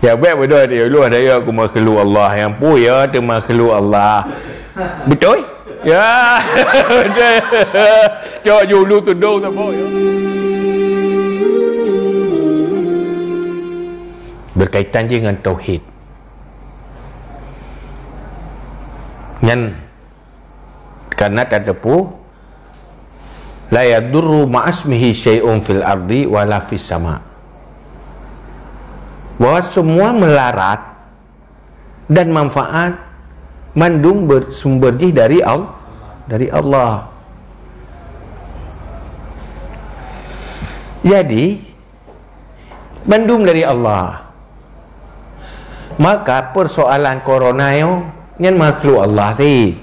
Ya baik betul dia lu ada ya aku makhluk Allah yang pu ya tu makhluk Allah. Betul? Ya. Betul. Cok dulu tudung tak apa ya. Berkaitan je dengan tauhid. Yang karena terdepu la yadurru ma'asmihi syai'un fil ardi wala fis sama', bahwa semua melarat dan manfaat mandum bersumber dari Allah. Jadi mandum dari Allah. Maka persoalan corona yang makhluk Allah sih.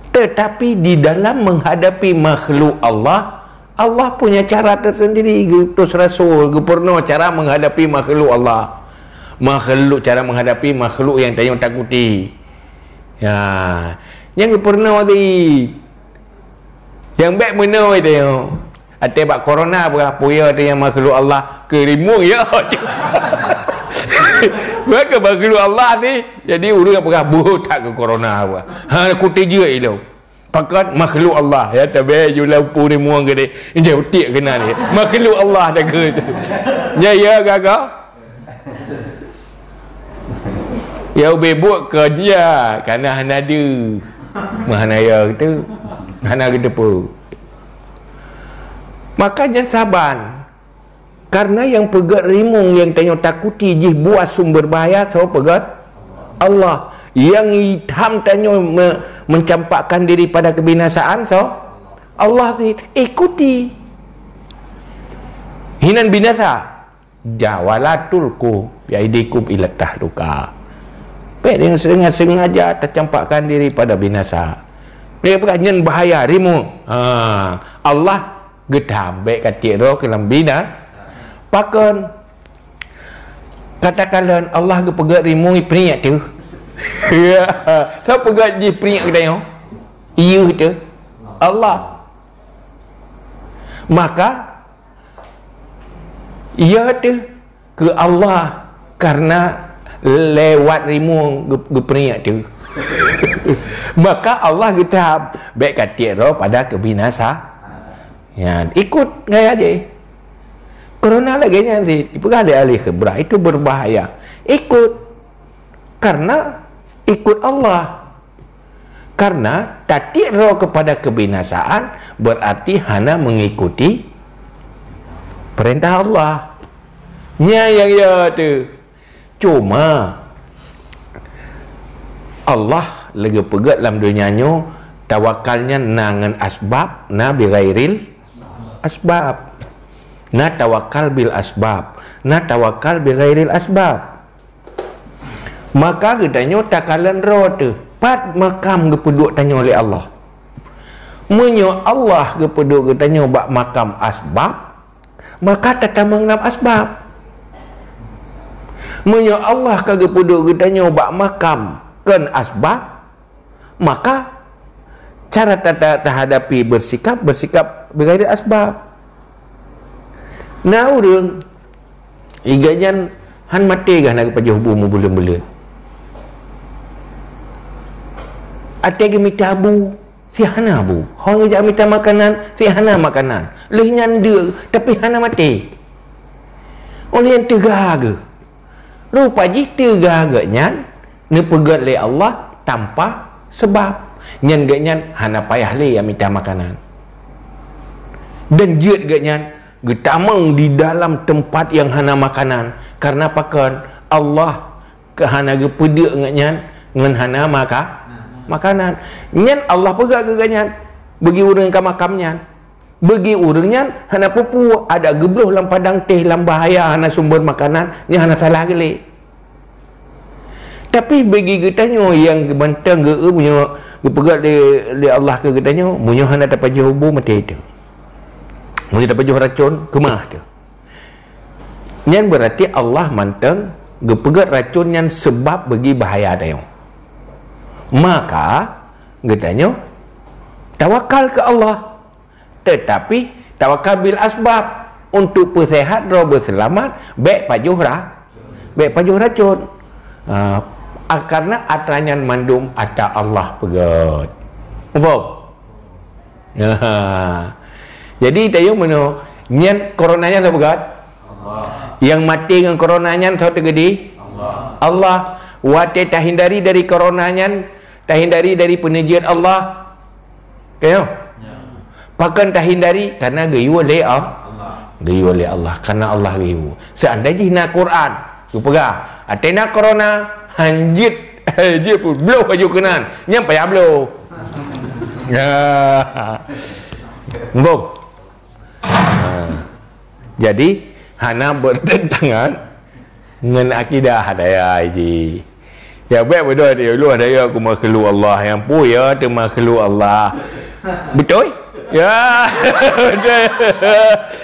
Tetapi di dalam menghadapi makhluk Allah, Allah punya cara tersendiri. Terus Rasul pernah cara menghadapi makhluk Allah. Makhluk cara menghadapi makhluk yang tanya takuti. Ya, yang pernah tadi. Yang baik mana dia? Ada bak corona berapa ya dia makhluk Allah kerimu ya. Maka makhluk Allah ni jadi orang apa tak ke corona apa. Ha kuti je itu. Pakat makhluk Allah ya tabe jual puri muang gede. Dia utik kena ni. Makhluk Allah dah ke. Ya ya gaga. Ya bebuk kerja kerana hana ada. Mana ya tu. Hana kita pun. Maka jangan sabar. Karena yang pegat rimung yang tanya takuti je buat sumber bahaya, so pegat Allah. Yang hitam tanya mencampakkan diri pada kebinasaan, so Allah ikuti. Hinan binasa. Jawalatulku yaidikum ila tahluka. Baik dengan sengaja tercampakkan diri pada binasa. Dia bukan bahaya rimung. Allah gedam baik katik roh kelam bina. Pakan katakanlah Allah ke pegat rimu peringat tu. Ya. Siapa pegat je peringat ke dia? Iya tu. Allah. Maka ia tu ke Allah karena lewat rimu ke peringat tu. Maka Allah gedam baik katik roh pada kebinasa. Ya, ikut gaya je. Corona lagi nanti ada alih keberah itu berbahaya. Ikut karena ikut Allah. Karena tatik roh kepada kebinasaan berarti hana mengikuti perintah Allah. Yang ya tu. Cuma Allah lagi pegat dalam dunianya tawakalnya nangan asbab na bighairil asbab. Na tawakal bil asbab, na tawakal bi ghairil asbab. Maka gedanya takalan roh tu pat makam gepeduk tanya oleh Allah. Menyo Allah gepeduk tanya bak makam asbab, maka tatamang nam asbab. Menyo Allah ka gepeduk tanya bak makam kan asbab, maka cara terhadapi bersikap bi ghairil asbab. Nah orang igajan han mati gah nak pajah hubu bulan-bulan. Ate ge minta abu, si hana abu. Hang ge minta makanan, si hana makanan. Leh nyanda tapi hana mati. Oleh yang tegaga. Rupa ji tegaga nyan ne pegat le Allah tanpa sebab. Nyan ge nyan hana payah le yang minta makanan. Dan jeut ge nyan getamang di dalam tempat yang hana makanan karena pakan Allah ke hana ge pedek ngan ngan hana makanan nyan Allah pegak ke ganyan bagi urang ka makamnya bagi urangnya hana pupu ada gebloh lam padang teh lam bahaya hana sumber makanan ni hana salah gele tapi bagi getanyo yang bantang ge punya pegat di Allah ke getanyo munyo hana dapat jawabu mati itu. Mula dapat jual racun kemah tu. Yang berarti Allah manteng gepegat racun yang sebab bagi bahaya dia. Maka getanya tawakal ke Allah. Tetapi tawakal bil asbab untuk persehat roh berselamat baik pajuh baik pajuh racun. Karena atranyan mandum ata Allah pegat. Faham? Jadi tayo meno nyen coronanya tak pegat? Allah. Yang mati dengan coronanya tak tergedi? Allah. Wate tahindari dari coronanya, tahindari dari penejian Allah. Tayo? Pakan tahindari karena gayu oleh Allah. Gayu oleh Allah karena Allah gayu. Seandainya hina Quran, tu pegah. Atena corona hanjit dia pun blow baju kenan. Nyampai blow. Bom. Jadi hana bertentangan dengan akidah daya ini. Ya baik betul dia lu ada ya aku makhluk Allah yang pu ya tu makhluk Allah. Betul? Ya. Betul.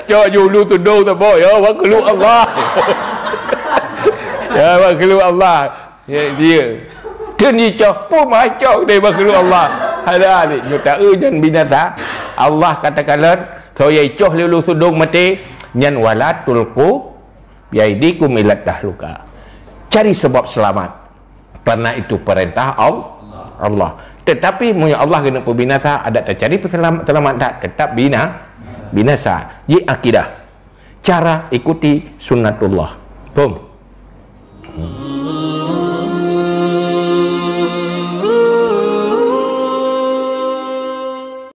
Cok dulu tu do tu boy ya makhluk Allah. Ya makhluk Allah. Ya dia. Tu ni cok pu macam dia makhluk Allah. Ada ni nyata dan binasa. Allah katakanlah saya icoh lulu sudung mati nyan wala tulqu biaidikum ilat dahluka. Cari sebab selamat. Karena itu perintah Allah. Tetapi punya Allah kena binasa ada tak cari selamat tak tetap binasa. Ji akidah. Cara ikuti sunnatullah. Boom.